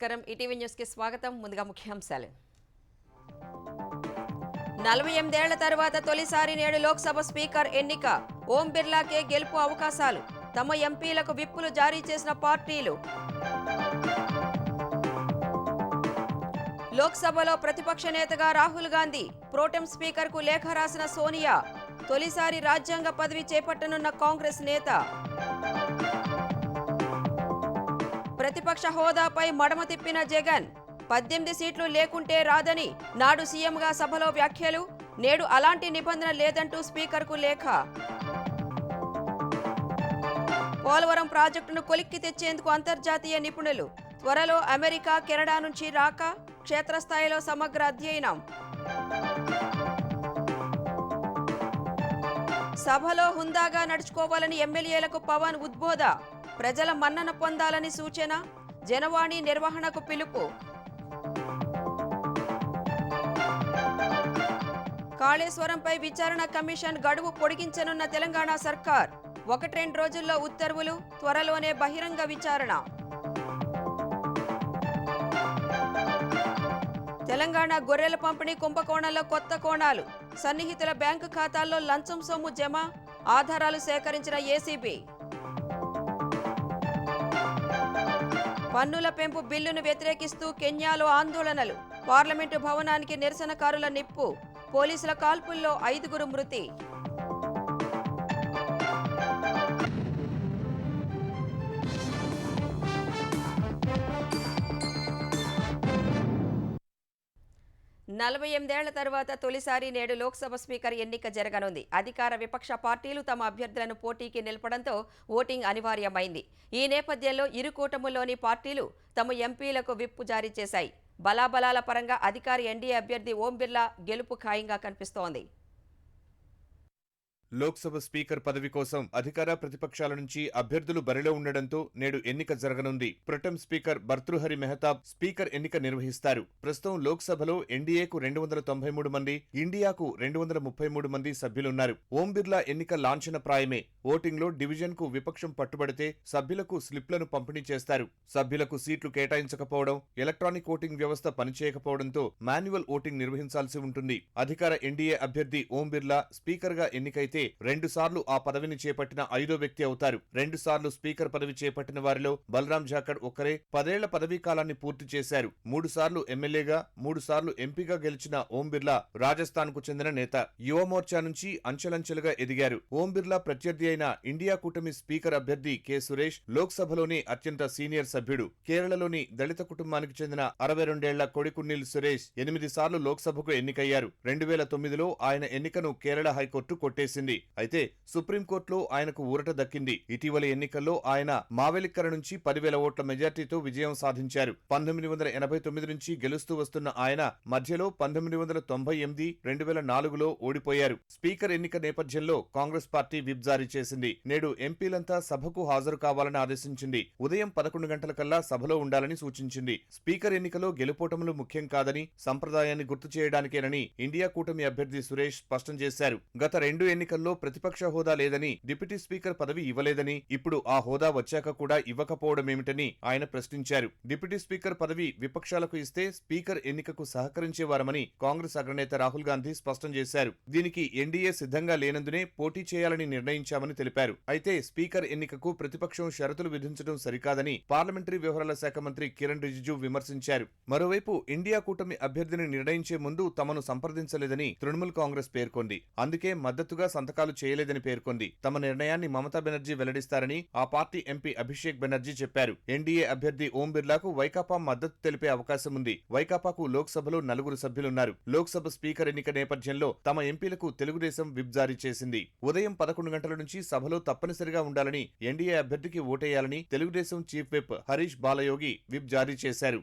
నమస్కారం ETV news కి స్వాగతం ముందుగా ముఖ్యాంశాలు 48 ఏళ్ల తర్వాత తొలిసారి నేడు లోక్సభ స్పీకర్ ఎన్నిక ఓం బిర్లాకే గెలుపు అవకాశాలు తమ ఎంపీలకు విప్పులు జారీ చేసిన పార్టీలు లోక్సభలో ప్రతిపక్ష నేతగా రాహుల్ గాంధీ ప్రోటెం స్పీకర్కు లేఖ రాసిన సోనియా తొలిసారి రాజ్యాంగ పదవి చేపట్టనున్న కాంగ్రెస్ నేత ప్రతిపక్ష హోదాపై మడమ తిప్పిన జగన్ 18 సీట్లు లేకుంటే రాదని నాడు సీఎంగా సభలో వ్యాఖ్యలు నేడు అలాంటి నిబంధన లేదంటూ స్పీకర్కు లేఖ పోలవరం ప్రాజెక్టును కొలిక్కి తెచ్చేందుకు అంతర్జాతీయ నిపుణులు త్వరలో అమెరికా కెనడా నుంచి రాక క్షేత్రస్థాయిలో సమగ్ర అధ్యయనం సభలో హుందాగా నడుచుకోవాలని ఎమ్మెల్యేలకు పవన్ ఉద్బోధ ప్రజల మన్నన పొందాలని సూచన జనవాణి నిర్వహణకు పిలుపు కాళేశ్వరంపై విచారణ కమిషన్ గడువు పొడిగించనున్న తెలంగాణ సర్కార్ 1-2 రోజుల్లో ఉత్తర్వులు త్వరలోనే బహిరంగ విచారణ తెలంగాణ గొర్రెల పంపిణీ కుంభకోణంలో కొత్త కోణాలు సన్నిహితుల బ్యాంకు ఖాతాల్లో లంచం సొమ్ము జమ ఆధారాలు సేకరించిన ఏసీబీ పన్నుల పెంపు బిల్లును వ్యతిరేకిస్తూ కెన్యాలో ఆందోళనలు పార్లమెంటు భవనానికి నిరసనకారుల నిప్పు పోలీసుల కాల్పుల్లో 5 మృతి నలభై 48 ఏళ్ల తర్వాత తొలిసారి నేడు లోక్సభ స్పీకర్ ఎన్నిక జరగనుంది. అధికార విపక్ష పార్టీలు తమ అభ్యర్థులను పోటీకి నిలపడంతో ఓటింగ్ అనివార్యమైంది. ఈ నేపథ్యంలో ఇరు కూటముల్లోని పార్టీలు తమ ఎంపీలకు విప్ జారీ చేశాయి. బలాబలాల పరంగా అధికార ఎన్డీఏ అభ్యర్థి ఓం బిర్లా గెలుపు ఖాయంగా కనిపిస్తోంది. లోక్సభ స్పీకర్ పదవి కోసం అధికార ప్రతిపక్షాల నుంచి అభ్యర్థులు బరిలో ఉండడంతో నేడు ఎన్నిక జరగనుంది. Pro tem speaker Bhartrihari Mehtab speaker ఎన్నిక నిర్వహిస్తారు. ప్రస్తుతం లోక్సభలో ఎన్డీఏకు 293 మంది, ఇండియాకు 233 మంది సభ్యులున్నారు. ఓం బిర్లా ఎన్నిక లాంఛనప్రాయమే. ఓటింగ్లో డివిజన్కు విపక్షం పట్టుబడితే సభ్యులకు స్లిప్లను పంపిణీ చేస్తారు. సభ్యులకు సీట్లు కేటాయించకపోవడం, ఎలక్ట్రానిక్ ఓటింగ్ వ్యవస్థ పనిచేయకపోవడంతో మాన్యువల్ ఓటింగ్ నిర్వహించాల్సి ఉంటుంది. అధికార ఎన్డీఏ అభ్యర్థి ఓం బిర్లా స్పీకర్గా ఎన్నికైతే 2 సార్లు ఆ పదవిని చేపట్టిన 5వ వ్యక్తి అవుతారు. 2 సార్లు స్పీకర్ పదవి చేపట్టిన వారిలో బలరాం జాఖడ్ ఒక్కరే 10 ఏళ్ల పదవీ కాలాన్ని పూర్తి చేశారు. 3 సార్లు ఎమ్మెల్యేగా 3 సార్లు ఎంపీగా గెలిచిన ఓం బిర్లా రాజస్థాన్ కు చెందిన నేత. యువ మోర్చా నుంచి అంచెలంచెలుగా ఎదిగారు. ఓం బిర్లా ప్రత్యర్థి అయిన ఇండియా కూటమి స్పీకర్ అభ్యర్థి కె సురేష్ లోక్సభలోని అత్యంత సీనియర్ సభ్యుడు. కేరళలోని దళిత కుటుంబానికి చెందిన 62 ఏళ్ల కొడికున్నీల్ సురేష్ 8 సార్లు లోక్సభకు ఎన్నికయ్యారు. 2009లో ఆయన ఎన్నికను కేరళ హైకోర్టు కొట్టేసింది. అయితే సుప్రీంకోర్టులో ఆయనకు ఊరట దక్కింది. ఇటీవలి ఎన్నికల్లో ఆయన మావెలిక్కర నుంచి 10,000 ఓట్ల మెజార్టీతో విజయం సాధించారు. 1989 నుంచి గెలుస్తూ వస్తున్న ఆయన మధ్యలో 1998, 2004లో ఓడిపోయారు. స్పీకర్ ఎన్నిక నేపథ్యంలో కాంగ్రెస్ పార్టీ విప్ జారీ చేసింది. నేడు ఎంపీలంతా సభకు హాజరు కావాలని ఆదేశించింది. ఉదయం 11 గంటలకల్లా సభలో ఉండాలని సూచించింది. స్పీకర్ ఎన్నికలో గెలుపోటములు ముఖ్యం కాదని, సంప్రదాయాన్ని గుర్తు చేయడానికేనని ఇండియా కూటమి అభ్యర్థి సురేష్ స్పష్టం చేశారు. గత 2 ఎన్నికల్లో ప్రతిపక్ష హోదా లేదని, డిప్యూటీ స్పీకర్ పదవి ఇవ్వలేదని, ఇప్పుడు ఆ హోదా వచ్చాక కూడా ఇవ్వకపోవడమేమిటని ఆయన ప్రశ్నించారు. డిప్యూటీ స్పీకర్ పదవి విపక్షాలకు ఇస్తే స్పీకర్ ఎన్నికకు సహకరించేవారమని కాంగ్రెస్ అగ్రనేత రాహుల్ గాంధీ స్పష్టం చేశారు. దీనికి ఎన్డీఏ సిద్ధంగా లేనందునే పోటీ చేయాలని నిర్ణయించామని తెలిపారు. అయితే స్పీకర్ ఎన్నికకు ప్రతిపక్షం షరతులు విధించడం సరికాదని పార్లమెంటరీ వ్యవహారాల శాఖ మంత్రి కిరణ్ రిజిజు విమర్శించారు. మరోవైపు ఇండియా కూటమి అభ్యర్థిని నిర్ణయించే ముందు తమను సంప్రదించలేదని తృణమూల్ కాంగ్రెస్ పేర్కొంది. అందుకే మద్దతుగా సంతకాలు చేయలేదని పేర్కొంది. తమ నిర్ణయాన్ని మమతా బెనర్జీ వెల్లడిస్తారని ఆ పార్టీ ఎంపీ అభిషేక్ బెనర్జీ చెప్పారు. ఎన్డీఏ అభ్యర్థి ఓం బిర్లాకు వైకాపా మద్దతు తెలిపే అవకాశం ఉంది. వైకాపాకు లోక్సభలో 4 సభ్యులున్నారు. లోక్సభ స్పీకర్ ఎన్నిక నేపథ్యంలో తమ ఎంపీలకు తెలుగుదేశం విప్ జారీ చేసింది. ఉదయం 11 గంటల నుంచి సభలో తప్పనిసరిగా ఉండాలని, ఎన్డీఏ అభ్యర్థికి ఓటేయాలని Telugu Desam chief whip Harish Balayogi whip జారీ చేశారు.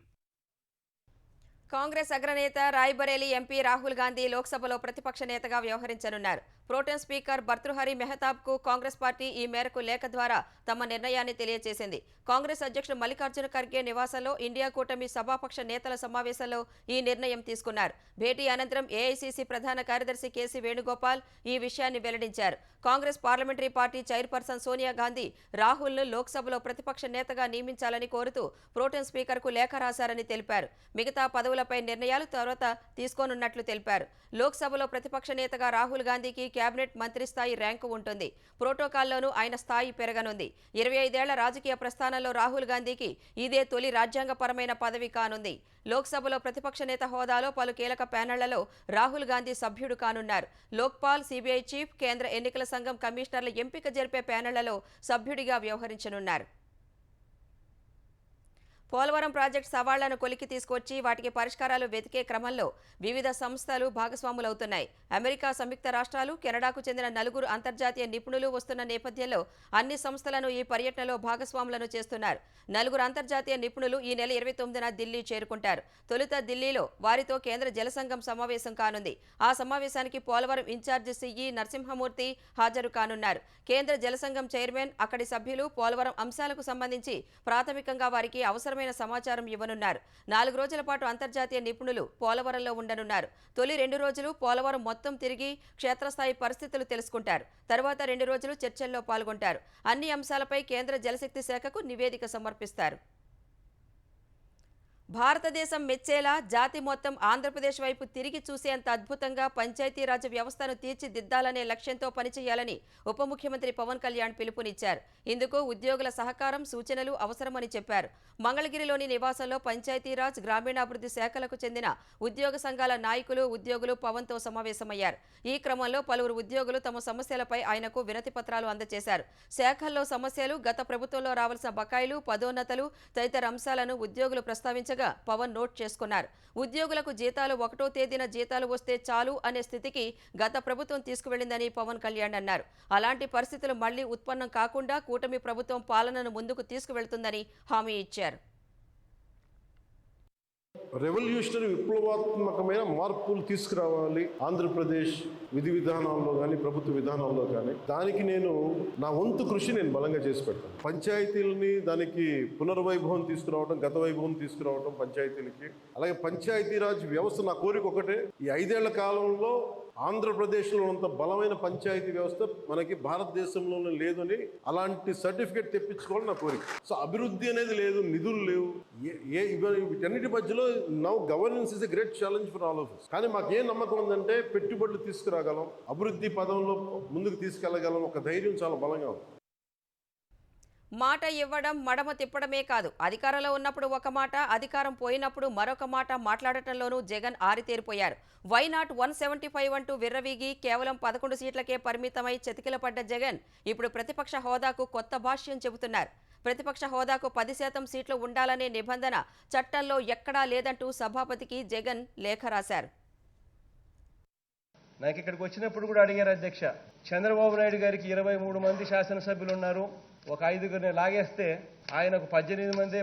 కాంగ్రెస్ అగ్రనేత రాయ్బరేలీ ఎంపీ రాహుల్ గాంధీ లోక్సభలో ప్రతిపక్ష నేతగా వ్యవహరించనున్నారు. ప్రోటెం స్పీకర్ భర్తృహరి మెహతాబ్కు కాంగ్రెస్ పార్టీ ఈ మేరకు లేఖ ద్వారా తమ నిర్ణయాన్ని తెలియజేసింది. కాంగ్రెస్ అధ్యక్షుడు మల్లికార్జున ఖర్గే నివాసంలో ఇండియా కూటమి సభాపక్ష నేతల సమావేశంలో ఈ నిర్ణయం తీసుకున్నారు. భేటీ అనంతరం ఏఐసీసీ ప్రధాన కార్యదర్శి కేసీ వేణుగోపాల్ ఈ విషయాన్ని వెల్లడించారు. Congress parliamentary party chairperson Sonia Gandhi రాహుల్ను లోక్సభలో ప్రతిపక్ష నేతగా నియమించాలని కోరుతూ ప్రోటెం స్పీకర్కు లేఖ రాశారని తెలిపారు. మిగతా పదవులపై నిర్ణయాలు తర్వాత తీసుకోనున్నట్లు తెలిపారు. లోక్సభలో ప్రతిపక్ష నేతగా రాహుల్ గాంధీకి కేబినెట్ మంత్రి స్థాయి ర్యాంకు ఉంటుంది. ప్రోటోకాల్లోనూ ఆయన స్థాయి పెరగనుంది. 25 ఏళ్ల రాజకీయ ప్రస్థానంలో రాహుల్ గాంధీకి ఇదే తొలి రాజ్యాంగపరమైన పదవి కానుంది. లోక్సభలో ప్రతిపక్ష నేత హోదాలో పలు కీలక ప్యానెళ్లలో రాహుల్ గాంధీ సభ్యుడు కానున్నారు. లోక్పాల్, సిబిఐ చీఫ్, కేంద్ర ఎన్నికల సంఘం కమిషనర్ల ఎంపిక జరిపే ప్యానెళ్లలో సభ్యుడిగా వ్యవహరించనున్నారు. పోలవరం ప్రాజెక్టు సవాళ్లను కొలికి తీసుకొచ్చి వాటికి పరిష్కారాలు వెతికే క్రమంలో వివిధ సంస్థలు భాగస్వాములవుతున్నాయి. అమెరికా సంయుక్త రాష్ట్రాలు, కెనడాకు చెందిన 4 అంతర్జాతీయ నిపుణులు వస్తున్న నేపథ్యంలో అన్ని సంస్థలను ఈ పర్యటనలో భాగస్వాములను చేస్తున్నారు. 4 అంతర్జాతీయ నిపుణులు ఈ నెల 29న ఢిల్లీ చేరుకుంటారు. తొలుత ఢిల్లీలో వారితో కేంద్ర జలసంఘం సమావేశం కానుంది. ఆ సమావేశానికి పోలవరం ఇన్ఛార్జి సిఈ నరసింహమూర్తి హాజరు కానున్నారు. కేంద్ర జలసంఘం చైర్మన్, అక్కడి సభ్యులు పోలవరం అంశాలకు సంబంధించి ప్రాథమికంగా వారికి అవసరమైన సమాచారం ఇవ్వనున్నారు. 4 రోజుల పాటు అంతర్జాతీయ నిపుణులు పోలవరంలో ఉండనున్నారు. తొలి 2 రోజులు పోలవరం మొత్తం తిరిగి క్షేత్రస్థాయి పరిస్థితులు తెలుసుకుంటారు. తర్వాత 2 రోజులు చర్చల్లో పాల్గొంటారు. అన్ని అంశాలపై కేంద్ర జలశక్తి శాఖకు నివేదిక సమర్పిస్తారు. భారతదేశం మెచ్చేలా జాతి మొత్తం ఆంధ్రప్రదేశ్ వైపు తిరిగి చూసేంత అద్భుతంగా పంచాయతీరాజ్ వ్యవస్థను తీర్చిదిద్దాలనే లక్ష్యంతో పనిచేయాలని ఉప ముఖ్యమంత్రి పవన్ కళ్యాణ్ పిలుపునిచ్చారు. ఇందుకు ఉద్యోగుల సహకారం, సూచనలు అవసరమని చెప్పారు. మంగళగిరిలోని నివాసంలో పంచాయతీరాజ్, గ్రామీణాభివృద్ధి శాఖలకు చెందిన ఉద్యోగ సంఘాల నాయకులు, ఉద్యోగులు పవన్తో సమావేశమయ్యారు. ఈ క్రమంలో పలువురు ఉద్యోగులు తమ సమస్యలపై ఆయనకు వినతి పత్రాలు అందజేశారు. శాఖల్లో సమస్యలు, గత ప్రభుత్వంలో రావాల్సిన బకాయిలు, పదోన్నతలు తదితర అంశాలను ఉద్యోగులు ప్రస్తావించగా పవన్ నోట్ చేసుకున్నారు. ఉద్యోగులకు జీతాలు 1వ తేదీన జీతాలు వస్తే చాలు అనే స్థితికి గత ప్రభుత్వం తీసుకువెళ్లిందని పవన్ కళ్యాణ్ అన్నారు. అలాంటి పరిస్థితులు మళ్లీ ఉత్పన్నం కాకుండా కూటమి ప్రభుత్వం పాలనను ముందుకు తీసుకువెళ్తుందని హామీ ఇచ్చారు. రెవల్యూషనరీ విప్లవాత్మకమైన మార్పులు తీసుకురావాలి ఆంధ్రప్రదేశ్ విధి విధానాల్లో కానీ ప్రభుత్వ విధానాల్లో కానీ. దానికి నేను నా వంతు కృషి నేను బలంగా చేసి పెడతాను. పంచాయతీలని దానికి పునర్వైభవం తీసుకురావడం, గత వైభవం తీసుకురావడం పంచాయతీలకి. అలాగే పంచాయతీరాజ్ వ్యవస్థ నా కోరిక ఒకటే, ఈ 5 ఏళ్ల కాలంలో ఆంధ్రప్రదేశ్లో ఉన్నంత బలమైన పంచాయతీ వ్యవస్థ మనకి భారతదేశంలోనే లేదని అలాంటి సర్టిఫికేట్ తెప్పించుకోవడం నా కోరిక. సో అభివృద్ధి అనేది లేదు, నిధులు లేవు, వీటన్నిటి మధ్యలో now governance is a great challenge for all of us. కానీ మాకు ఏం నమ్మకం ఉందంటే పెట్టుబడులు తీసుకురాగలం, అభివృద్ధి పదంలో ముందుకు తీసుకెళ్లగలం, ఒక ధైర్యం చాలా బలంగా ఉంది. మాట ఇవ్వడం, మడమ తిప్పడమే కాదు, అధికారంలో ఉన్నప్పుడు ఒక మాట, అధికారం పోయినప్పుడు మరొక మాట మాట్లాడటంలోనూ జగన్ ఆరితేరిపోయారు. వై నాట్ 175 అంటూ విర్రవీగి కేవలం 11 సీట్లకే పరిమితమై చతికిలపడ్డ జగన్ ఇప్పుడు ప్రతిపక్ష హోదాకు కొత్త భాష్యం చెబుతున్నారు. ప్రతిపక్ష హోదాకు 10% సీట్లు ఉండాలనే నిబంధన చట్టంలో ఎక్కడా లేదంటూ సభాపతికి జగన్ లేఖ రాశారు. నాకు ఇక్కడికి వచ్చినప్పుడు కూడా అడిగారు అధ్యక్ష, చంద్రబాబు నాయుడు గారికి 23 మంది శాసనసభ్యులు ఉన్నారు, ఒక 5గురిని లాగేస్తే ఆయనకు 18 మంది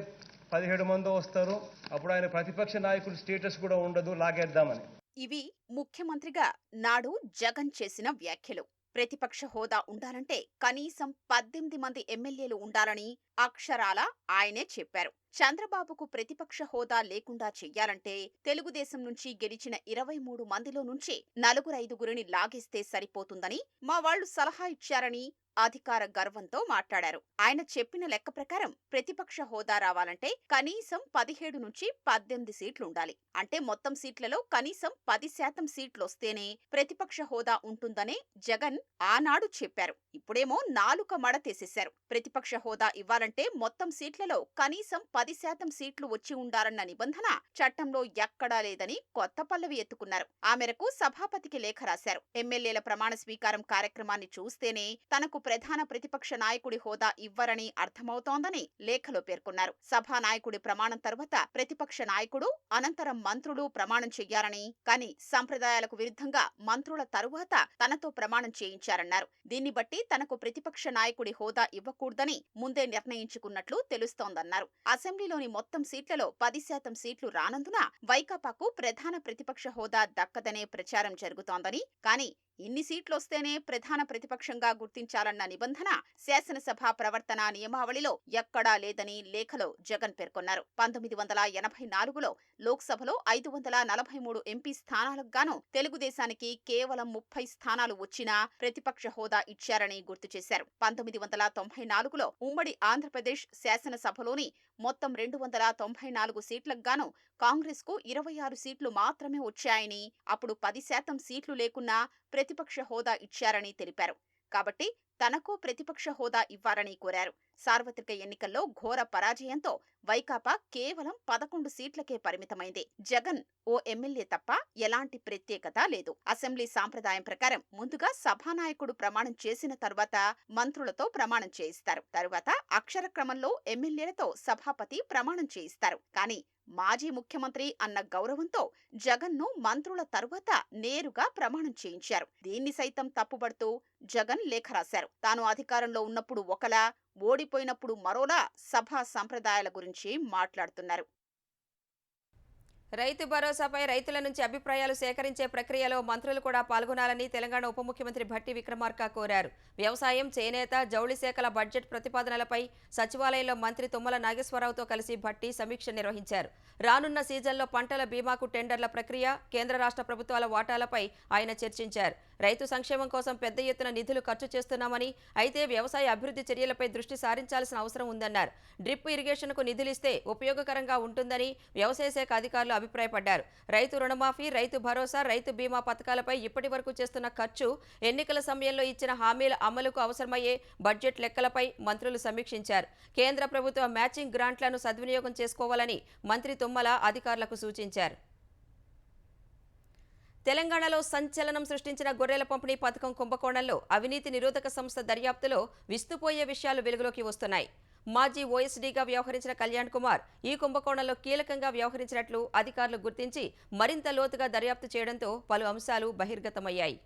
17 మంది వస్తారు, అప్పుడు ఆయన ప్రతిపక్ష నాయకుడు స్టేటస్ కూడా ఉండదు, లాగేద్దామని. ఇవి ముఖ్యమంత్రిగా నాడు జగన్ చేసిన వ్యాఖ్యలు. ప్రతిపక్ష హోదా ఉండాలంటే కనీసం 18 మంది ఎమ్మెల్యేలు ఉండాలని అక్షరాల ఆయనే చెప్పారు. చంద్రబాబుకు ప్రతిపక్ష హోదా లేకుండా చెయ్యాలంటే తెలుగుదేశం నుంచి గెలిచిన 23 మందిలో నుంచి 4-5గురిని లాగేస్తే సరిపోతుందని మా వాళ్లు సలహా ఇచ్చారని అధికార గర్వంతో మాట్లాడారు. ఆయన చెప్పిన లెక్క ప్రకారం ప్రతిపక్ష హోదా రావాలంటే కనీసం 17 నుంచి 18 సీట్లుండాలి. అంటే మొత్తం సీట్లలో కనీసం 10% సీట్లొస్తేనే ప్రతిపక్ష హోదా ఉంటుందనే జగన్ ఆనాడు చెప్పారు. ఇప్పుడేమో నాలుక మడతేసేశారు. ప్రతిపక్ష హోదా ఇవ్వాలంటే మొత్తం సీట్లలో కనీసం 10% సీట్లు వచ్చి ఉండాలన్న నిబంధన చట్టంలో ఎక్కడా లేదని కొత్త పల్లవి ఎత్తుకున్నారు. ఆ మేరకు సభాపతికి లేఖ రాశారు. ఎమ్మెల్యేల ప్రమాణ స్వీకారం కార్యక్రమాన్ని చూస్తేనే తనకు ప్రధాన ప్రతిపక్ష నాయకుడి హోదా ఇవ్వరని అర్థమవుతోందని లేఖలో పేర్కొన్నారు. సభానాయకుడి ప్రమాణం తర్వాత ప్రతిపక్ష నాయకుడు, అనంతరం మంత్రులు ప్రమాణం చెయ్యారని, కానీ సంప్రదాయాలకు విరుద్ధంగా మంత్రుల తరువాత తనతో ప్రమాణం చేయించారన్నారు. దీన్ని బట్టి తనకు ప్రతిపక్ష నాయకుడి హోదా ఇవ్వకూడదని ముందే నిర్ణయించుకున్నట్లు తెలుస్తోందన్నారు. అసెంబ్లీ అసెంబ్లీలోని మొత్తం సీట్లలో 10% సీట్లు రానందున వైకాపాకు ప్రధాన ప్రతిపక్ష హోదా దక్కదనే ప్రచారం జరుగుతోందని, కానీ ఇన్ని సీట్లొస్తేనే ప్రధాన ప్రతిపక్షంగా గుర్తించాలన్న నిబంధన శాసనసభ ప్రవర్తన నియమావళిలో ఎక్కడా లేదని లేఖలో జగన్ పేర్కొన్నారు. 1984లో లోక్సభలో 543 ఎంపీ స్థానాలకు గాను తెలుగుదేశానికి కేవలం 30 స్థానాలు వచ్చినా ప్రతిపక్ష హోదా ఇచ్చారని గుర్తు చేశారు. 1994లో ఉమ్మడి ఆంధ్రప్రదేశ్ శాసనసభలోని మొత్తం 294 సీట్లకు గాను కాంగ్రెస్ కు 26 సీట్లు మాత్రమే వచ్చాయని, అప్పుడు 10% సీట్లు లేకున్నా ప్రతిపక్ష హోదా ఇచ్చారని తెలిపారు. కాబట్టి తనకు ప్రతిపక్ష హోదా ఇవ్వాలని కోరారు. సార్వత్రిక ఎన్నికల్లో ఘోర పరాజయంతో వైకాపా కేవలం 11 సీట్లకే పరిమితమైంది. జగన్ ఓ ఎమ్మెల్యే తప్ప ఎలాంటి ప్రత్యేకత లేదు. అసెంబ్లీ సాంప్రదాయం ప్రకారం ముందుగా సభానాయకుడు ప్రమాణం చేసిన తరువాత మంత్రులతో ప్రమాణం చేయిస్తారు. తరువాత అక్షర క్రమంలో ఎమ్మెల్యేలతో సభాపతి ప్రమాణం చేయిస్తారు. కానీ మాజీ ముఖ్యమంత్రి అన్న గౌరవంతో జగన్ను మంత్రుల తరువాత నేరుగా ప్రమాణం చేయించారు. దీన్ని సైతం తప్పుబడుతూ జగన్ లేఖ రాశారు. తాను అధికారంలో ఉన్నప్పుడు ఒకలా, ఓడిపోయినప్పుడు మరోలా సభా సంప్రదాయాల గురించి మాట్లాడుతున్నారు. రైతు భరోసాపై రైతుల నుంచి అభిప్రాయాలు సేకరించే ప్రక్రియలో మంత్రులు కూడా పాల్గొనాలని తెలంగాణ ఉప ముఖ్యమంత్రి భట్టి విక్రమార్క కోరారు. వ్యవసాయం, చేనేత, జౌళి శాఖల బడ్జెట్ ప్రతిపాదనలపై సచివాలయంలో మంత్రి తుమ్మల నాగేశ్వరరావుతో కలిసి భట్టి సమీక్ష నిర్వహించారు. రానున్న సీజన్లో పంటల బీమాకు టెండర్ల ప్రక్రియ, కేంద్ర రాష్ట్ర ప్రభుత్వాల వాటాలపై ఆయన చర్చించారు. రైతు సంక్షేమం కోసం పెద్ద ఎత్తున నిధులు ఖర్చు చేస్తున్నామని, అయితే వ్యవసాయ అభివృద్ధి చర్యలపై దృష్టి సారించాల్సిన అవసరం ఉందన్నారు. డ్రిప్ ఇరిగేషన్కు నిధులిస్తే ఉపయోగకరంగా ఉంటుందని వ్యవసాయ శాఖ అధికారులు అభిప్రాయపడ్డారు. రైతు రుణమాఫీ, రైతు భరోసా, రైతు బీమా పథకాలపై ఇప్పటి వరకు చేస్తున్న ఖర్చు, ఎన్నికల సమయంలో ఇచ్చిన హామీల అమలుకు అవసరమయ్యే బడ్జెట్ లెక్కలపై మంత్రులు సమీక్షించారు. కేంద్ర ప్రభుత్వ మ్యాచింగ్ గ్రాంట్లను సద్వినియోగం చేసుకోవాలని మంత్రి తుమ్మల అధికారులకు సూచించారు. తెలంగాణలో సంచలనం సృష్టించిన గొర్రెల పంపిణీ పథకం కుంభకోణంలో అవినీతి నిరోధక సంస్థ దర్యాప్తులో విస్తుపోయే విషయాలు వెలుగులోకి వస్తున్నాయి. మాజీ ఓఎస్డీగా వ్యవహరించిన కళ్యాణ్ కుమార్ ఈ కుంభకోణంలో కీలకంగా వ్యవహరించినట్లు అధికారులు గుర్తించి మరింత లోతుగా దర్యాప్తు చేయడంతో పలు అంశాలు బహిర్గతమయ్యాయి.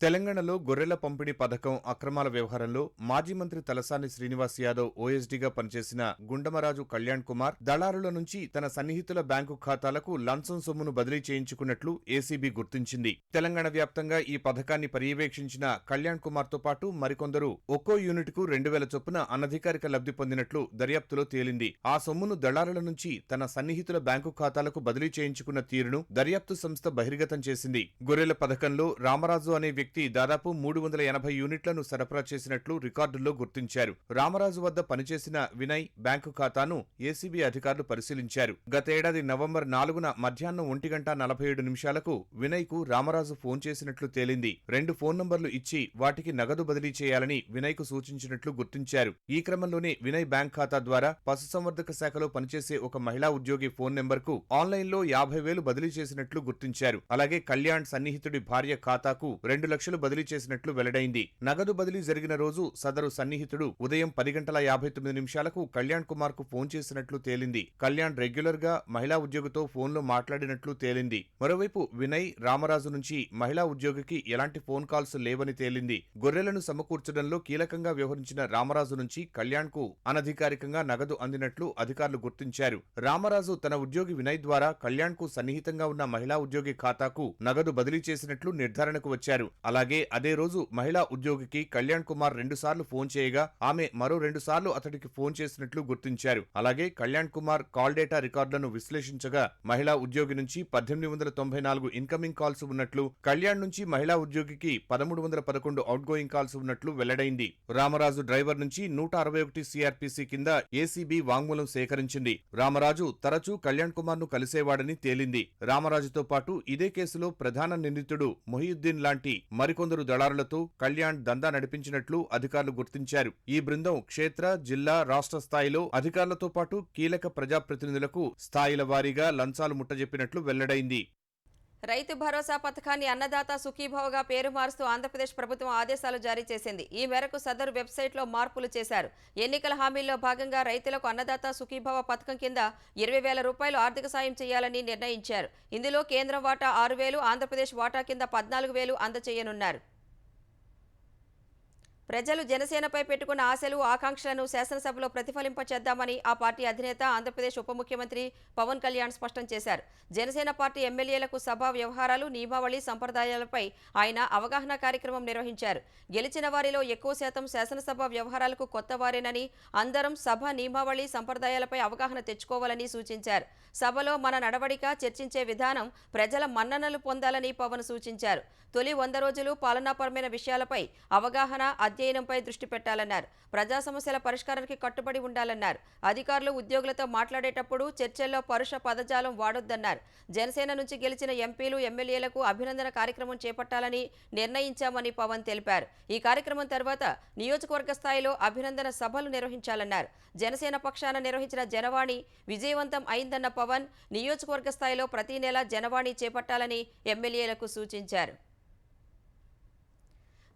తెలంగాణలో గొర్రెల పంపిణీ పథకం అక్రమాల వ్యవహారంలో మాజీ మంత్రి తలసాని శ్రీనివాస్ యాదవ్ ఓఎస్డీగా పనిచేసిన గుండమరాజు కళ్యాణ్ కుమార్ దళారుల నుంచి తన సన్నిహితుల బ్యాంకు ఖాతాలకు లంచం సొమ్మును బదిలీ చేయించుకున్నట్లు ఏసీబీ గుర్తించింది. తెలంగాణ వ్యాప్తంగా ఈ పథకాన్ని పర్యవేక్షించిన కళ్యాణ్ కుమార్ తో పాటు మరికొందరు ఒక్కో యూనిట్కు 2,000 చొప్పున అనధికారిక లబ్ధి పొందినట్లు దర్యాప్తులో తేలింది. ఆ సొమ్మును దళారుల నుంచి తన సన్నిహితుల బ్యాంకు ఖాతాలకు బదిలీ చేయించుకున్న తీరును దర్యాప్తు సంస్థ బహిర్గతం చేసింది. గొర్రెల పథకంలో రామరాజు అనే వ్యక్తి దాదాపు 380 యూనిట్లను సరఫరా చేసినట్లు రికార్డుల్లో గుర్తించారు. రామరాజు వద్ద పనిచేసిన వినయ్ బ్యాంకు ఖాతాను ఏసీబీ అధికారులు పరిశీలించారు. గతేడాది నవంబర్ 4న మధ్యాహ్నం 1:47 వినయ్ కు రామరాజు ఫోన్ చేసినట్లు తేలింది. 2 ఫోన్ నంబర్లు ఇచ్చి వాటికి నగదు బదిలీ చేయాలని వినయ్ కు సూచించినట్లు గుర్తించారు. ఈ క్రమంలోనే వినయ్ బ్యాంక్ ఖాతా ద్వారా పశుసంవర్ధక శాఖలో పనిచేసే ఒక మహిళా ఉద్యోగి ఫోన్ నెంబర్కు ఆన్లైన్లో 50,000 బదిలీ చేసినట్లు గుర్తించారు. అలాగే కళ్యాణ్ సన్నిహితుడి భార్య ఖాతాకు 2 లక్షలు బదిలీ చేసినట్లు వెల్లడైంది. నగదు బదిలీ జరిగిన రోజు సదరు సన్నిహితుడు ఉదయం 10:59 కళ్యాణ్ కుమార్ కు ఫోన్ చేసినట్లు తేలింది. కళ్యాణ్ రెగ్యులర్ గా మహిళా ఉద్యోగితో ఫోన్లో మాట్లాడినట్లు తేలింది. మరోవైపు వినయ్, రామరాజు నుంచి మహిళా ఉద్యోగికి ఎలాంటి ఫోన్ కాల్స్ లేవని తేలింది. గొర్రెలను సమకూర్చడంలో కీలకంగా వ్యవహరించిన రామరాజు నుంచి కళ్యాణ్ కు అనధికారికంగా నగదు అందినట్లు అధికారులు గుర్తించారు. రామరాజు తన ఉద్యోగి వినయ్ ద్వారా కళ్యాణ్ కు సన్నిహితంగా ఉన్న మహిళా ఉద్యోగి ఖాతాకు నగదు బదిలీ చేసినట్లు నిర్ధారణకు వచ్చారు. అలాగే అదే రోజు మహిళా ఉద్యోగికి కళ్యాణ్ కుమార్ 2 సార్లు ఫోన్ చేయగా ఆమె మరో 2 సార్లు అతడికి ఫోన్ చేసినట్లు గుర్తించారు. అలాగే కళ్యాణ్ కుమార్ కాల్ డేటా రికార్డులను విశ్లేషించగా మహిళా ఉద్యోగి నుంచి 1894 ఇన్కమింగ్ కాల్స్ ఉన్నట్లు, కళ్యాణ్ నుంచి మహిళా ఉద్యోగికి 1311 అవుట్ గోయింగ్ కాల్స్ ఉన్నట్లు వెల్లడైంది. రామరాజు డ్రైవర్ నుంచి 161 సిఆర్పిసి కింద ఏసీబీ వాంగ్మూలం సేకరించింది. రామరాజు తరచూ కళ్యాణ్ కుమార్ ను కలిసేవాడని తేలింది. రామరాజుతో పాటు ఇదే కేసులో ప్రధాన నిందితుడు మొహియుద్దీన్ లాంటి మరికొందరు దళారులతో కళ్యాణ్ దందా నడిపించినట్లు అధికారులు గుర్తించారు. ఈ బృందం క్షేత్ర, జిల్లా, రాష్ట్ర స్థాయిలో అధికారులతో పాటు కీలక ప్రజాప్రతినిధులకు స్థాయిల వారీగా లంచాలు ముట్టజెప్పినట్లు వెల్లడైంది. రైతు భరోసా పథకాన్ని అన్నదాత సుఖీభవగా పేరు మారుస్తూ ఆంధ్రప్రదేశ్ ప్రభుత్వం ఆదేశాలు జారీ చేసింది. ఈ మేరకు సదరు వెబ్సైట్లో మార్పులు చేశారు. ఎన్నికల హామీల్లో భాగంగా రైతులకు అన్నదాత సుఖీభవ పథకం కింద 20,000 రూపాయలు ఆర్థిక సాయం చేయాలని నిర్ణయించారు. ఇందులో కేంద్రం వాటా 6,000, ఆంధ్రప్రదేశ్ వాటా కింద 14,000 అందచేయనున్నారు. ప్రజలు జనసేనపై పెట్టుకున్న ఆశలు ఆకాంక్షలను శాసనసభలో ప్రతిఫలింపచేద్దామని ఆ పార్టీ అధినేత ఆంధ్రప్రదేశ్ ఉప ముఖ్యమంత్రి పవన్ కళ్యాణ్ స్పష్టం చేశారు. జనసేన పార్టీ ఎమ్మెల్యేలకు సభా వ్యవహారాలు, నియమావళి, సంప్రదాయాలపై ఆయన అవగాహన కార్యక్రమం నిర్వహించారు. గెలిచిన వారిలో ఎక్కువ శాతం శాసనసభ వ్యవహారాలకు కొత్త వారేనని, అందరం సభ నియమావళి, సంప్రదాయాలపై అవగాహన తెచ్చుకోవాలని సూచించారు. సభలో మన నడవడిక, చర్చించే విధానం ప్రజల మన్ననలు పొందాలని పవన్ సూచించారు. తొలి 100 రోజులు పాలనాపరమైన విషయాలపై అవగాహన, అధ్యయనంపై దృష్టి పెట్టాలన్నారు. ప్రజా సమస్యల పరిష్కారానికి కట్టుబడి ఉండాలన్నారు. అధికారులు, ఉద్యోగులతో మాట్లాడేటప్పుడు చర్చల్లో పరుష పదజాలం వాడొద్దన్నారు. జనసేన నుంచి గెలిచిన ఎంపీలు, ఎమ్మెల్యేలకు అభినందన కార్యక్రమం చేపట్టాలని నిర్ణయించామని పవన్ తెలిపారు. ఈ కార్యక్రమం తర్వాత నియోజకవర్గ స్థాయిలో అభినందన సభలు నిర్వహించాలన్నారు. జనసేన పక్షాన నిర్వహించిన జనవాణి విజయవంతం అయిందన్న పవన్, నియోజకవర్గ స్థాయిలో ప్రతి నెల జనవాణి చేపట్టాలని ఎమ్మెల్యేలకు సూచించారు.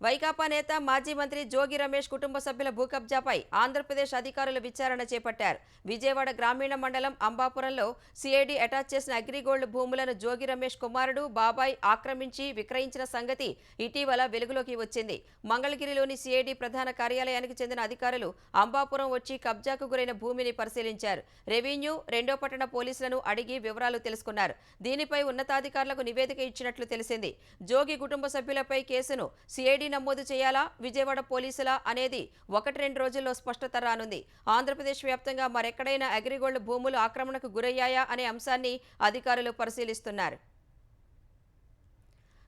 వైకాపా నేత మాజీ మంత్రి జోగి రమేష్ కుటుంబ సభ్యుల భూ కబ్జాపై ఆంధ్రప్రదేశ్ అధికారులు విచారణ చేపట్టారు. విజయవాడ గ్రామీణ మండలం అంబాపురంలో సిఐడి అటాచ్ చేసిన అగ్రిగోల్డ్ భూములను జోగి రమేష్ కుమారుడు బాబాయ్ ఆక్రమించి విక్రయించిన సంగతి ఇటీవల వెలుగులోకి వచ్చింది. మంగళగిరిలోని సిఐడి ప్రధాన కార్యాలయానికి చెందిన అధికారులు అంబాపురం వచ్చి కబ్జాకు గురైన భూమిని పరిశీలించారు. రెవెన్యూ, 2వ పట్టణ పోలీసులను అడిగి వివరాలు తెలుసుకున్నారు. దీనిపై ఉన్నతాధికారులకు నివేదిక ఇచ్చినట్లు తెలిసింది. జోగి కుటుంబ సభ్యులపై కేసును సిఐడి నమోదు చేయాలా, విజయవాడ పోలీసులా అనేది 1-2 రోజుల్లో స్పష్టత రానుంది. ఆంధ్రప్రదేశ్ వ్యాప్తంగా మరెక్కడైనా అగ్రిగోల్డ్ భూములు ఆక్రమణకు గురయ్యాయా అనే అంశాన్ని అధికారులు పరిశీలిస్తున్నారు.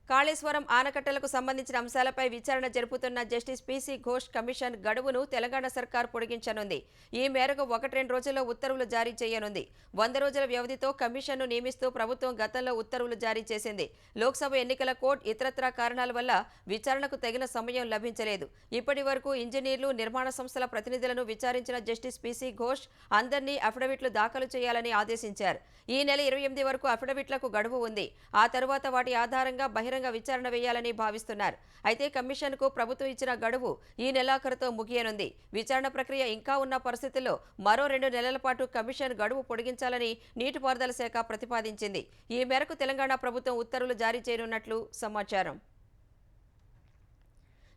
కాళేశ్వరం ఆనకట్టలకు సంబంధించిన అంశాలపై విచారణ జరుపుతున్న జస్టిస్ పిసి ఘోష్ కమిషన్ గడువును తెలంగాణ సర్కార్ పొడిగించనుంది. ఈ మేరకు 1-2 రోజుల్లో ఉత్తర్వులు జారీ చేయనుంది. 100 రోజుల వ్యవధితో కమిషన్ను నియమిస్తూ ప్రభుత్వం గతంలో ఉత్తర్వులు జారీ చేసింది. లోక్సభ ఎన్నికల కోడ్, ఇతరత్రా కారణాల వల్ల విచారణకు తగిన సమయం లభించలేదు. ఇప్పటి వరకు ఇంజనీర్లు, నిర్మాణ సంస్థల ప్రతినిధులను విచారించిన జస్టిస్ పిసి ఘోష్ అందరినీ అఫిడవిట్లు దాఖలు చేయాలని ఆదేశించారు. ఈ నెల 28 వరకు అఫిడవిట్లకు గడువు ఉంది. ఆ తరువాత వాటి ఆధారంగా బహిరంగ విచారణ వేయాలని భావిస్తున్నారు. అయితే కమిషన్కు ప్రభుత్వం ఇచ్చిన గడువు ఈ నెలాఖరుతో ముగియనుంది. విచారణ ప్రక్రియ ఇంకా ఉన్న పరిస్థితుల్లో మరో 2 నెలల పాటు కమిషన్ గడువు పొడిగించాలని నీటిపారుదల శాఖ ప్రతిపాదించింది. ఈ మేరకు తెలంగాణ ప్రభుత్వం ఉత్తర్వులు జారీ చేయనున్నట్లు సమాచారం.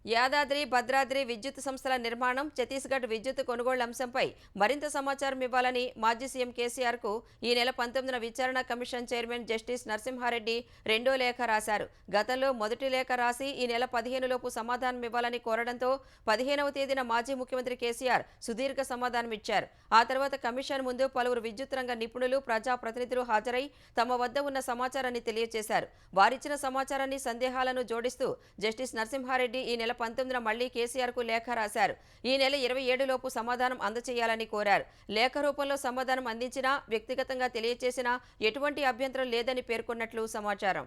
యాదాద్రి, భద్రాద్రి విద్యుత్ సంస్థల నిర్మాణం, ఛత్తీస్గఢ్ విద్యుత్ కొనుగోళ్ల అంశంపై మరింత సమాచారం ఇవ్వాలని మాజీ సీఎం కేసీఆర్కు ఈ నెల 19న విచారణ కమిషన్ చైర్మన్ జస్టిస్ నరసింహారెడ్డి 2వ లేఖ రాశారు. గతంలో మొదటి లేఖ రాసి ఈ నెల 15 లోపు సమాధానం ఇవ్వాలని కోరడంతో 15వ తేదీన మాజీ ముఖ్యమంత్రి కేసీఆర్ సుదీర్ఘ సమాధానం ఇచ్చారు. ఆ తర్వాత కమిషన్ ముందు పలువురు విద్యుత్ రంగ నిపుణులు, ప్రజాప్రతినిధులు హాజరై తమ వద్ద ఉన్న సమాచారాన్ని తెలియజేశారు. వారిచ్చిన సమాచారాన్ని, సందేహాలను జోడిస్తూ జస్టిస్ నరసింహారెడ్డి ఈ నెల 19న మళ్లీ కేసీఆర్కు లేఖ రాశారు. ఈ నెల 27 లోపు సమాధానం అందజేయాలని కోరారు. లేఖ రూపంలో సమాధానం అందించినా, వ్యక్తిగతంగా తెలియజేసినా ఎటువంటి అభ్యంతరం లేదని పేర్కొన్నట్లు సమాచారం.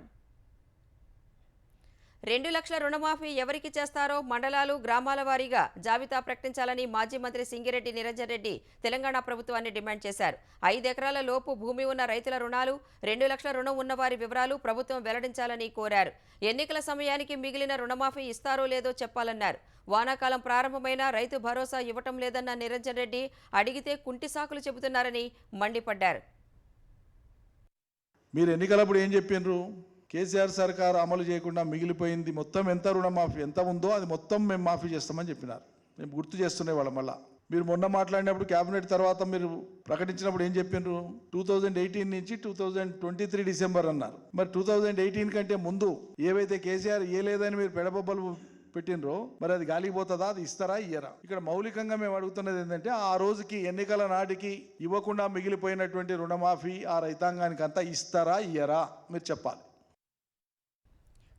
2 లక్షల రుణమాఫీ ఎవరికి చేస్తారో మండలాలు, గ్రామాల వారీగా జాబితా ప్రకటించాలని మాజీ మంత్రి సింగిరెడ్డి నిరంజన్ రెడ్డి తెలంగాణ ప్రభుత్వాన్ని డిమాండ్ చేశారు. 5 ఎకరాల లోపు భూమి ఉన్న రైతుల రుణాలు, 2 లక్షల రుణం ఉన్న వారి వివరాలు ప్రభుత్వం వెల్లడించాలని కోరారు. ఎన్నికల సమయానికి మిగిలిన రుణమాఫీ ఇస్తారో లేదో చెప్పాలన్నారు. వానాకాలం ప్రారంభమైన రైతు భరోసా ఇవ్వటం లేదన్న నిరంజన్ రెడ్డి అడిగితే కుంటి సాకులు చెబుతున్నారని మండిపడ్డారు. మీరు ఎన్నికలప్పుడు ఏం చెప్పినారు? కేసీఆర్ సర్కారు అమలు చేయకుండా మిగిలిపోయింది మొత్తం ఎంత రుణమాఫీ ఎంత ఉందో అది మొత్తం మేము మాఫీ చేస్తామని చెప్పినారు. మేము గుర్తు చేస్తున్నాయి వాళ్ళ మళ్ళా. మీరు మొన్న మాట్లాడినప్పుడు క్యాబినెట్ తర్వాత మీరు ప్రకటించినప్పుడు ఏం చెప్పినారు? 2018 నుంచి 2023 డిసెంబర్ అన్నారు. మరి 2018 కంటే ముందు ఏవైతే కేసీఆర్ లేదని మీరు పెడబొబ్బలు పెట్టినరో మరి అది గాలిపోతుందా? అది ఇస్తారా, ఇయ్యరా? ఇక్కడ మౌలికంగా మేము అడుగుతున్నది ఏంటంటే ఆ రోజుకి ఎన్నికల నాటికి ఇవ్వకుండా మిగిలిపోయినటువంటి రుణమాఫీ ఆ రైతాంగానికి అంతా ఇస్తారా, ఇయ్యరా? మీరు చెప్పాలి.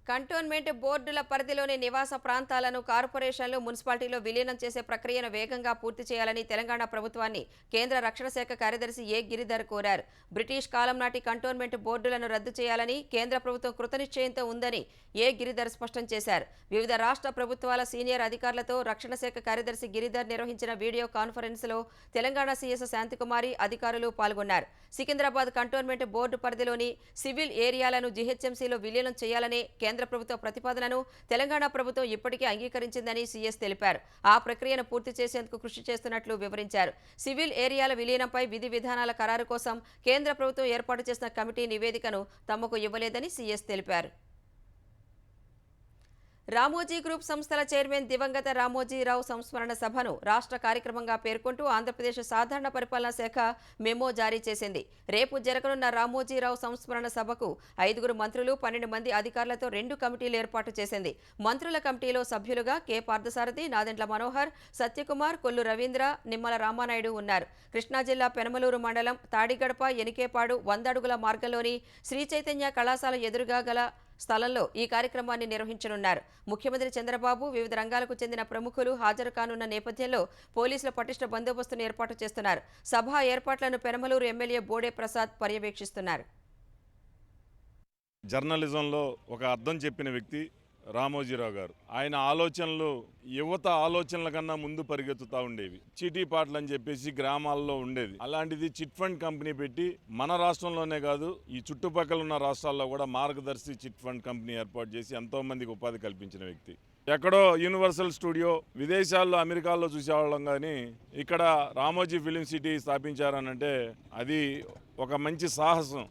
కంటోన్మెంట్ బోర్డుల పరిధిలోని నివాస ప్రాంతాలను కార్పొరేషన్లు, మున్సిపాలిటీలో విలీనం చేసే ప్రక్రియను వేగంగా పూర్తి చేయాలని తెలంగాణ ప్రభుత్వాన్ని కేంద్ర రక్షణ శాఖ కార్యదర్శి ఏ గిరిధర్ కోరారు. బ్రిటిష్ కాలం నాటి కంటోన్మెంట్ బోర్డులను రద్దు చేయాలని కేంద్ర ప్రభుత్వం కృతనిశ్చయంతో ఉందని ఏ గిరిధర్ స్పష్టం చేశారు. వివిధ రాష్ట్ర ప్రభుత్వాల సీనియర్ అధికారులతో రక్షణ శాఖ కార్యదర్శి గిరిధర్ నిర్వహించిన వీడియో కాన్ఫరెన్స్లో తెలంగాణ సీఎస్ శాంతికుమారి అధికారులు పాల్గొన్నారు. సికింద్రాబాద్ కంటోన్మెంట్ బోర్డు పరిధిలోని సివిల్ ఏరియాలను జీహెచ్ఎంసీలో విలీనం చేయాలనే కేంద్ర ప్రభుత్వ ప్రతిపాదనను తెలంగాణ ప్రభుత్వం ఇప్పటికే అంగీకరించిందని సీఎస్ తెలిపారు. ఆ ప్రక్రియను పూర్తి చేసేందుకు కృషి చేస్తున్నట్లు వివరించారు. సివిల్ ఏరియాల విలీనంపై విధి విధానాల ఖరారు కోసం కేంద్ర ప్రభుత్వం ఏర్పాటు చేసిన కమిటీ నివేదికను తమకు ఇవ్వలేదని సీఎస్ తెలిపారు. రామోజీ గ్రూప్ సంస్థల చైర్మన్ దివంగత రామోజీరావు సంస్మరణ సభను రాష్ట్ర కార్యక్రమంగా పేర్కొంటూ ఆంధ్రప్రదేశ్ సాధారణ పరిపాలనా శాఖ మెమో జారీ చేసింది. రేపు జరగనున్న రామోజీరావు సంస్మరణ సభకు 5 మంత్రులు 12 మంది అధికారులతో 2 కమిటీలు ఏర్పాటు చేసింది. మంత్రుల కమిటీలో సభ్యులుగా కె పార్థసారథి, నాదెండ్ల మనోహర్, సత్యకుమార్, కొల్లు రవీంద్ర, నిమ్మల రామానాయుడు ఉన్నారు. కృష్ణా జిల్లా పెనమలూరు మండలం తాడిగడప ఎనికేపాడు 100 అడుగుల మార్గంలోని శ్రీ చైతన్య కళాశాల ఎదురుగా గల స్థలంలో ఈ కార్యక్రమాన్ని నిర్వహించనున్నారు. ముఖ్యమంత్రి చంద్రబాబు, వివిధ రంగాలకు చెందిన ప్రముఖులు హాజరు కానున్న నేపథ్యంలో పోలీసుల పటిష్ట బందోబస్తును ఏర్పాటు చేస్తున్నారు. సభ ఏర్పాట్లను పెనమలూరు ఎమ్మెల్యే బోడే ప్రసాద్ పర్యవేక్షిస్తున్నారు. జర్నలిజంలో ఒక అర్థం చెప్పిన వ్యక్తి రామోజీరావు గారు. ఆయన ఆలోచనలు యువత ఆలోచనల కన్నా ముందు పరిగెత్తుతూ ఉండేవి. చీటీ పాటలు అని చెప్పేసి గ్రామాల్లో ఉండేది. అలాంటిది చిట్ ఫండ్ కంపెనీ పెట్టి మన రాష్ట్రంలోనే కాదు ఈ చుట్టుపక్కల ఉన్న రాష్ట్రాల్లో కూడా మార్గదర్శి చిట్ ఫండ్ కంపెనీ ఏర్పాటు చేసి ఎంతో మందికి ఉపాధి కల్పించిన వ్యక్తి. ఎక్కడో యూనివర్సల్ స్టూడియో విదేశాల్లో అమెరికాలో చూసేవాళ్ళం కానీ ఇక్కడ రామోజీ ఫిలిం సిటీ స్థాపించారనంటే అది ఒక మంచి సాహసం.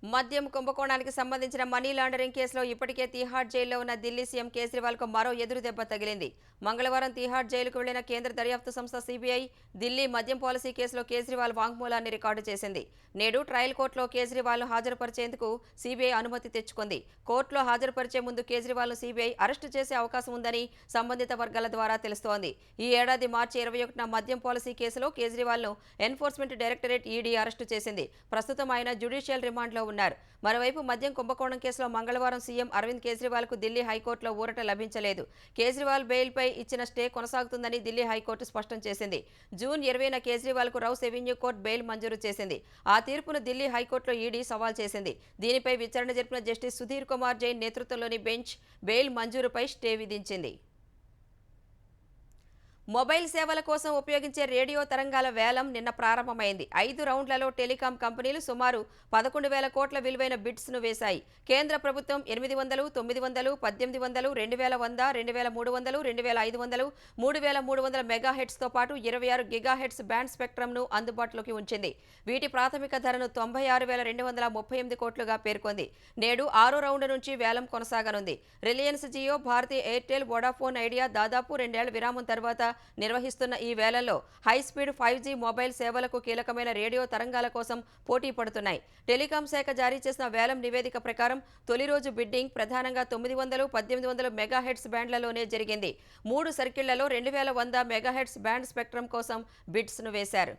మద్యం కుంభకోణానికి సంబంధించిన మనీ లాండరింగ్ కేసులో ఇప్పటికే తీహార్ జైల్లో ఉన్న ఢిల్లీ సీఎం కేజ్రీవాల్కు మరో ఎదురు దెబ్బ తగిలింది. మంగళవారం తీహార్ జైలుకు వెళ్లిన కేంద్ర దర్యాప్తు సంస్థ సిబిఐ ఢిల్లీ మద్యం పాలసీ కేసులో కేజ్రీవాల్ వాంగ్మూలాన్ని రికార్డు చేసింది. నేడు ట్రయల్ కోర్టులో కేజ్రీవాల్ను హాజరుపరిచేందుకు సిబిఐ అనుమతి తెచ్చుకుంది. కోర్టులో హాజరుపరిచే ముందు కేజ్రీవాల్ను సిబిఐ అరెస్టు చేసే అవకాశం ఉందని సంబంధిత వర్గాల ద్వారా తెలుస్తోంది. ఈ ఏడాది మార్చి 21న మద్యం పాలసీ కేసులో కేజ్రీవాల్ను ఎన్ఫోర్స్మెంట్ డైరెక్టరేట్ ఈడీ అరెస్టు చేసింది. ప్రస్తుతం ఆయన జ్యుడిషియల్ రిమాండ్లో ఉన్నారు. మరోవైపు మద్యం కుంభకోణం కేసులో మంగళవారం సీఎం అరవింద్ కేజ్రీవాల్కు ఢిల్లీ హైకోర్టులో ఊరట లభించలేదు. కేజ్రీవాల్ బెయిల్పై ఇచ్చిన స్టే కొనసాగుతుందని ఢిల్లీ హైకోర్టు స్పష్టం చేసింది. జూన్ 20న కేజ్రీవాల్కు రౌస్ ఎవెన్యూ కోర్టు బెయిల్ మంజూరు చేసింది. ఆ తీర్పును ఢిల్లీ హైకోర్టులో ఈడీ సవాల్ చేసింది. దీనిపై విచారణ జరిపిన జస్టిస్ సుధీర్ కుమార్ జైన్ నేతృత్వంలోని బెంచ్ బెయిల్ మంజూరుపై స్టే విధించింది. మొబైల్ సేవల కోసం ఉపయోగించే రేడియో తరంగాల వేలం నిన్న ప్రారంభమైంది. 5 రౌండ్లలో టెలికాం కంపెనీలు సుమారు 11,000 కోట్ల విలువైన బిడ్స్ను వేశాయి. కేంద్ర ప్రభుత్వం 800, 900, 1800, 2100, 2300, 2500, 3300 మెగాహెర్ట్జ్తో పాటు 26 గిగాహెర్ట్జ్ బ్యాండ్ స్పెక్ట్రమ్ను అందుబాటులోకి ఉంచింది. వీటి ప్రాథమిక ధరను 96,238 కోట్లుగా పేర్కొంది. నేడు 6వ రౌండ్ నుంచి వేలం కొనసాగనుంది. రిలయన్స్ జియో, భారతీ ఎయిర్టెల్, వోడాఫోన్ ఐడియా దాదాపు 2 ఏళ్ల విరామం తర్వాత నిర్వహిస్తున్న ఈ వేలంలో హైస్పీడ్ 5G మొబైల్ సేవలకు కీలకమైన రేడియో తరంగాల కోసం పోటీ పడుతున్నాయి. టెలికాం శాఖ జారీ చేసిన వేలం నివేదిక ప్రకారం తొలి రోజు బిడ్డింగ్ ప్రధానంగా 900, 1800 మెగాహెర్ట్జ్ బ్యాండ్లలోనే జరిగింది. 3 సర్కిళ్లలో 2100 మెగాహెర్ట్జ్ బ్యాండ్ స్పెక్ట్రమ్ కోసం బిడ్స్ను వేశారు.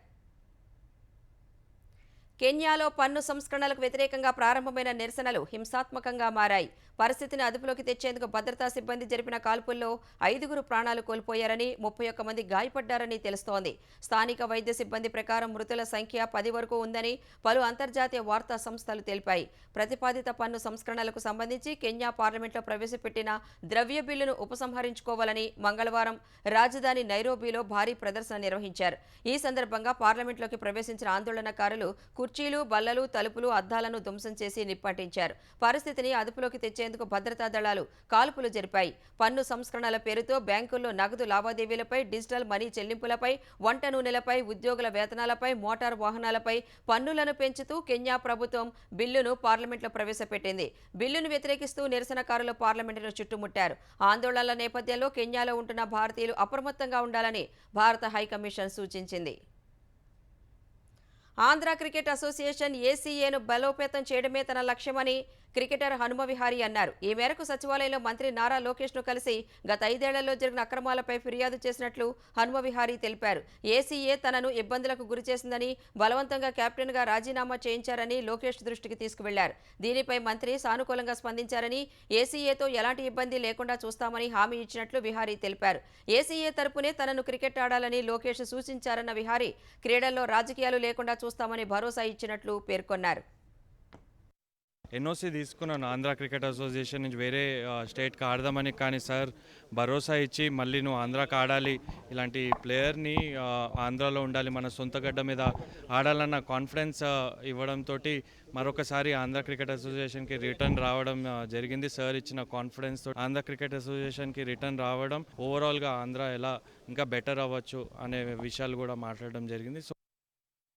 కెన్యాలో పన్ను సంస్కరణలకు వ్యతిరేకంగా ప్రారంభమైన నిరసనలు హింసాత్మకంగా మారాయి. పరిస్థితిని అదుపులోకి తెచ్చేందుకు భద్రతా సిబ్బంది జరిపిన కాల్పుల్లో 5 ప్రాణాలు కోల్పోయారని 31 మంది గాయపడ్డారని తెలుస్తోంది. స్థానిక వైద్య సిబ్బంది ప్రకారం మృతుల సంఖ్య 10 వరకు ఉందని పలు అంతర్జాతీయ వార్తా సంస్థలు తెలిపాయి. ప్రతిపాదిత పన్ను సంస్కరణలకు సంబంధించి కెన్యా పార్లమెంట్లో ప్రవేశపెట్టిన ద్రవ్య బిల్లును ఉపసంహరించుకోవాలని మంగళవారం రాజధాని నైరోబీలో భారీ ప్రదర్శన నిర్వహించారు. ఈ సందర్భంగా పార్లమెంట్లోకి ప్రవేశించిన ఆందోళనకారులు కుర్చీలు, బల్లలు, తలుపులు, అద్దాలను ధ్వంసం చేసి నిప్పంటించారు. పరిస్థితిని అదుపులోకి తెచ్చేందుకు భద్రతా దళాలు కాల్పులు జరిపాయి. పన్ను సంస్కరణల పేరుతో బ్యాంకుల్లో నగదు లావాదేవీలపై, డిజిటల్ మనీ చెల్లింపులపై, వంట నూనెలపై, ఉద్యోగుల వేతనాలపై, మోటార్ వాహనాలపై పన్నులను పెంచుతూ కెన్యా ప్రభుత్వం బిల్లును పార్లమెంట్లో ప్రవేశపెట్టింది. బిల్లును వ్యతిరేకిస్తూ నిరసనకారులు పార్లమెంటును చుట్టుముట్టారు. ఆందోళనల నేపథ్యంలో కెన్యాలో ఉంటున్న భారతీయులు అప్రమత్తంగా ఉండాలని భారత హైకమిషన్ సూచించింది. ఆంధ్ర క్రికెట్ అసోసియేషన్ ఏసీఏను బలోపేతం చేయడమే తన లక్ష్యమని క్రికెటర్ హనుమ విహారీ అన్నారు. ఈ మేరకు సచివాలయంలో మంత్రి నారా లోకేష్ను కలిసి గత 5 ఏళ్లలో జరిగిన అక్రమాలపై ఫిర్యాదు చేసినట్లు హనుమ విహారీ తెలిపారు. ఏసీఏ తనను ఇబ్బందులకు గురిచేసిందని, బలవంతంగా కెప్టెన్గా రాజీనామా చేయించారని లోకేష్ దృష్టికి తీసుకువెళ్లారు. దీనిపై మంత్రి సానుకూలంగా స్పందించారని, ఏసీఏతో ఎలాంటి ఇబ్బంది లేకుండా చూస్తామని హామీ ఇచ్చినట్లు విహారీ తెలిపారు. ఏసీఏ తరపునే తనను క్రికెట్ ఆడాలని లోకేష్ సూచించారన్న విహారీ క్రీడల్లో రాజకీయాలు లేకుండా చూస్తామని భరోసా ఇచ్చినట్లు పేర్కొన్నారు. ఎన్ఓసి తీసుకున్నాను ఆంధ్ర క్రికెట్ అసోసియేషన్ నుంచి వేరే స్టేట్కి ఆడదామని, కానీ సార్ భరోసా ఇచ్చి మళ్ళీ నువ్వు ఆంధ్రాకి ఆడాలి, ఇలాంటి ప్లేయర్ని ఆంధ్రాలో ఉండాలి, మన సొంత గడ్డ మీద ఆడాలన్న కాన్ఫిడెన్స్ ఇవ్వడంతో మరొకసారి ఆంధ్ర క్రికెట్ అసోసియేషన్కి రిటర్న్ రావడం జరిగింది. సార్ ఇచ్చిన కాన్ఫిడెన్స్తో ఆంధ్ర క్రికెట్ అసోసియేషన్కి రిటర్న్ రావడం, ఓవరాల్గా ఆంధ్ర ఎలా ఇంకా బెటర్ అవ్వచ్చు అనే విషయాలు కూడా మాట్లాడడం జరిగింది. సో